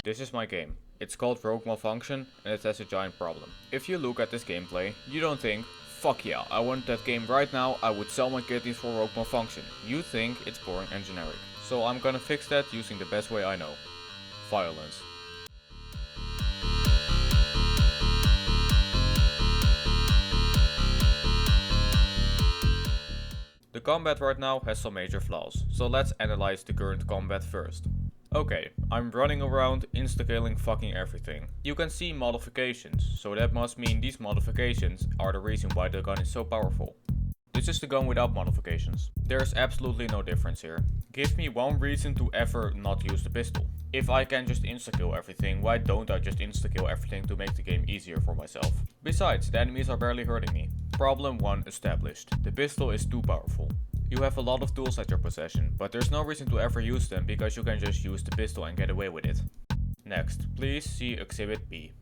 This is my game. It's called Malfunction and it has a giant problem. If you look at this gameplay, you don't think, fuck yeah, I want that game right now, I would sell my kidneys for Malfunction. You think it's boring and generic. So I'm gonna fix that using the best way I know. Violence. The combat right now has some major flaws, so let's analyze the current combat first. Okay, I'm running around insta-killing fucking everything. You can see modifications, so that must mean these modifications are the reason why the gun is so powerful. This is the gun without modifications. There's absolutely no difference here. Give me one reason to ever not use the pistol. If I can just insta-kill everything, why don't I just insta-kill everything to make the game easier for myself? Besides, the enemies are barely hurting me. Problem 1 established. The pistol is too powerful. You have a lot of tools at your possession, but there's no reason to ever use them because you can just use the pistol and get away with it. Next, please see Exhibit B.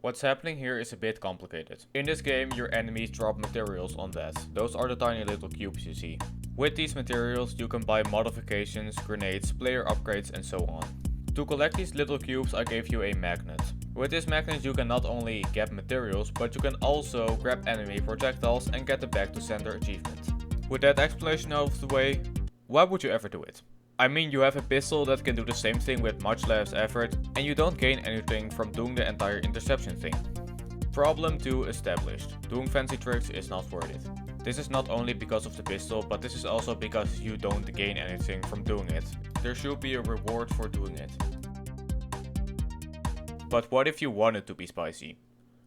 What's happening here is a bit complicated. In this game, your enemies drop materials on that. Those are the tiny little cubes you see. With these materials, you can buy modifications, grenades, player upgrades and so on. To collect these little cubes, I gave you a magnet. With this magnet you can not only get materials, but you can also grab enemy projectiles and get the back to center achievement. With that explanation out of the way, why would you ever do it? I mean, you have a pistol that can do the same thing with much less effort, and you don't gain anything from doing the entire interception thing. Problem 2 established. Doing fancy tricks is not worth it. This is not only because of the pistol, but this is also because you don't gain anything from doing it. There should be a reward for doing it. But what if you wanted to be spicy?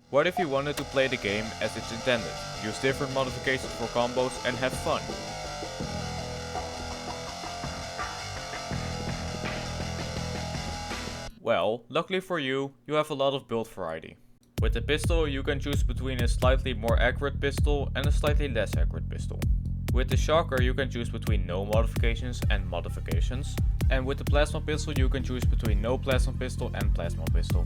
What if you wanted to play the game as it's intended? Use different modifications for combos and have fun. Well, luckily for you, you have a lot of build variety. With the pistol you can choose between a slightly more accurate pistol and a slightly less accurate pistol. With the shocker you can choose between no modifications and modifications. And with the plasma pistol you can choose between no plasma pistol and plasma pistol.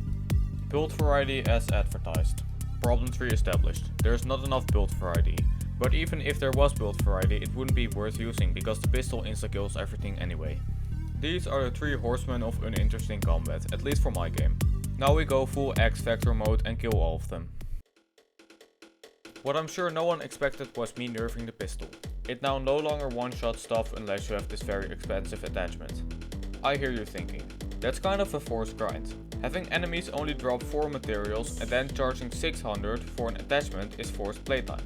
Build variety as advertised. Problem 3 established. There's not enough build variety. But even if there was build variety, it wouldn't be worth using because the pistol insta-kills everything anyway. These are the 3 horsemen of uninteresting combat, at least for my game. Now we go full X Factor mode and kill all of them. What I'm sure no one expected was me nerfing the pistol. It now no longer one-shot stuff unless you have this very expensive attachment. I hear you thinking, that's kind of a forced grind. Having enemies only drop 4 materials and then charging 600 for an attachment is forced playtime.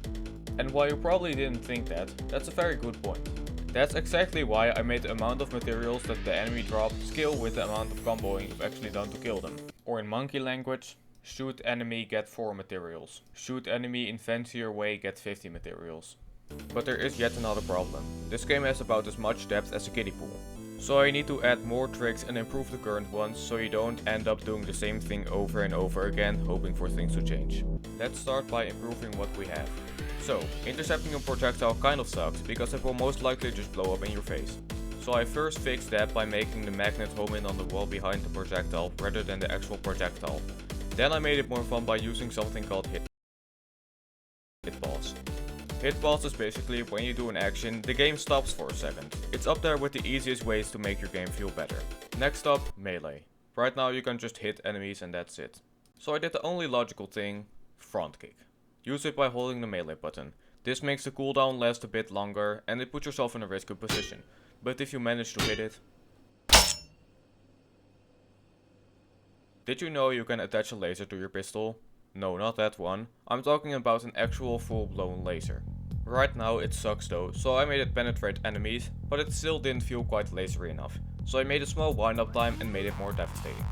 And while you probably didn't think that, that's a very good point. That's exactly why I made the amount of materials that the enemy drops scale with the amount of comboing you've actually done to kill them. Or in monkey language, shoot enemy get 4 materials. Shoot enemy in fancier way get 50 materials. But there is yet another problem. This game has about as much depth as a kiddie pool. So I need to add more tricks and improve the current ones so you don't end up doing the same thing over and over again hoping for things to change. Let's start by improving what we have. So, intercepting a projectile kind of sucks because it will most likely just blow up in your face. So I first fixed that by making the magnet home in on the wall behind the projectile rather than the actual projectile. Then I made it more fun by using something called hitballs. Hitballs is basically when you do an action, the game stops for a second. It's up there with the easiest ways to make your game feel better. Next up, melee. Right now you can just hit enemies and that's it. So I did the only logical thing, front kick. Use it by holding the melee button. This makes the cooldown last a bit longer and it puts yourself in a risky position. But if you manage to hit it... Did you know you can attach a laser to your pistol? No, not that one. I'm talking about an actual full-blown laser. Right now it sucks though, so I made it penetrate enemies, but it still didn't feel quite lasery enough. So I made a small wind-up time and made it more devastating.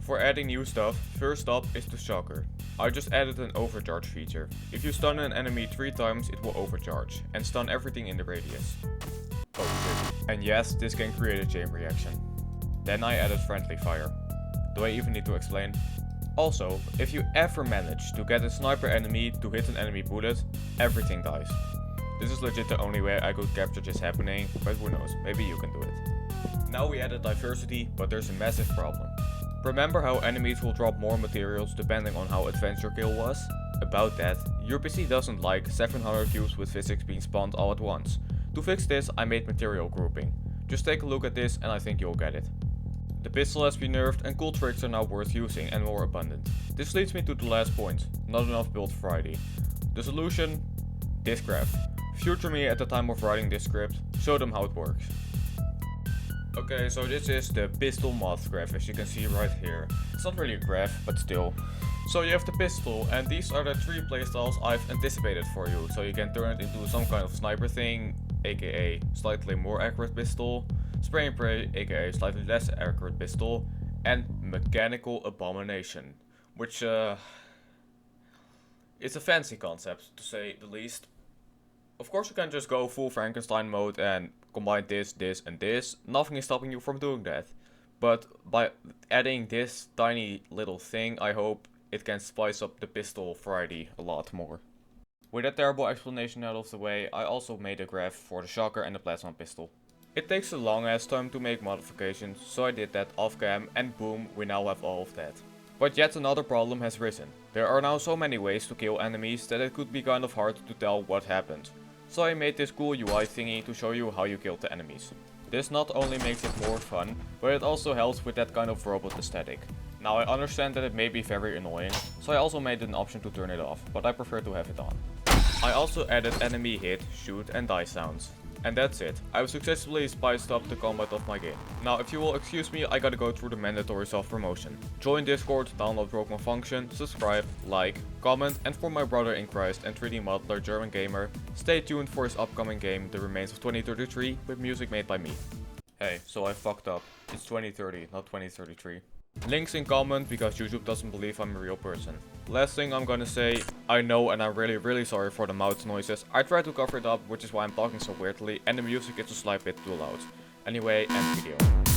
For adding new stuff, first up is the shocker. I just added an overcharge feature. If you stun an enemy 3 times it will overcharge, and stun everything in the radius. Oh shit. And yes, this can create a chain reaction. Then I added friendly fire. Do I even need to explain? Also, if you ever manage to get a sniper enemy to hit an enemy bullet, everything dies. This is legit the only way I could capture this happening, but who knows, maybe you can do it. Now we added diversity, but there's a massive problem. Remember how enemies will drop more materials depending on how advanced your kill was? About that, your PC doesn't like 700 cubes with physics being spawned all at once. To fix this, I made material grouping. Just take a look at this and I think you'll get it. The pistol has been nerfed and cool tricks are now worth using and more abundant. This leads me to the last point, not enough build variety. The solution? This graph. Future me at the time of writing this script, show them how it works. Okay, so this is the pistol mod graph, as you can see right here. It's not really a graph, but still. So you have the pistol, and these are the 3 playstyles I've anticipated for you. So you can turn it into some kind of sniper thing, aka slightly more accurate pistol, spray and pray, aka slightly less accurate pistol, and mechanical abomination, which it's a fancy concept to say the least. Of course you can just go full Frankenstein mode and combine this, this and this, nothing is stopping you from doing that. But by adding this tiny little thing, I hope it can spice up the pistol variety a lot more. With that terrible explanation out of the way, I also made a graph for the shocker and the plasma pistol. It takes a long ass time to make modifications, so I did that off cam and boom, we now have all of that. But yet another problem has risen. There are now so many ways to kill enemies that it could be kind of hard to tell what happened. So I made this cool UI thingy to show you how you killed the enemies. This not only makes it more fun, but it also helps with that kind of robot aesthetic. Now I understand that it may be very annoying, so I also made an option to turn it off, but I prefer to have it on. I also added enemy hit, shoot and die sounds. And that's it. I've successfully spiced up the combat of my game. Now if you will excuse me, I gotta go through the mandatory self-promotion. Join Discord, download Malfunction, subscribe, like, comment, and for my brother in Christ and 3D modeler German gamer, stay tuned for his upcoming game The Remains of 2033 with music made by me. Hey, so I fucked up. It's 2030, not 2033. Links in comment because YouTube doesn't believe I'm a real person. Last thing I'm gonna say, I know and I'm really sorry for the mouth noises. I tried to cover it up, which is why I'm talking so weirdly, and the music is a slight bit too loud. Anyway, end video.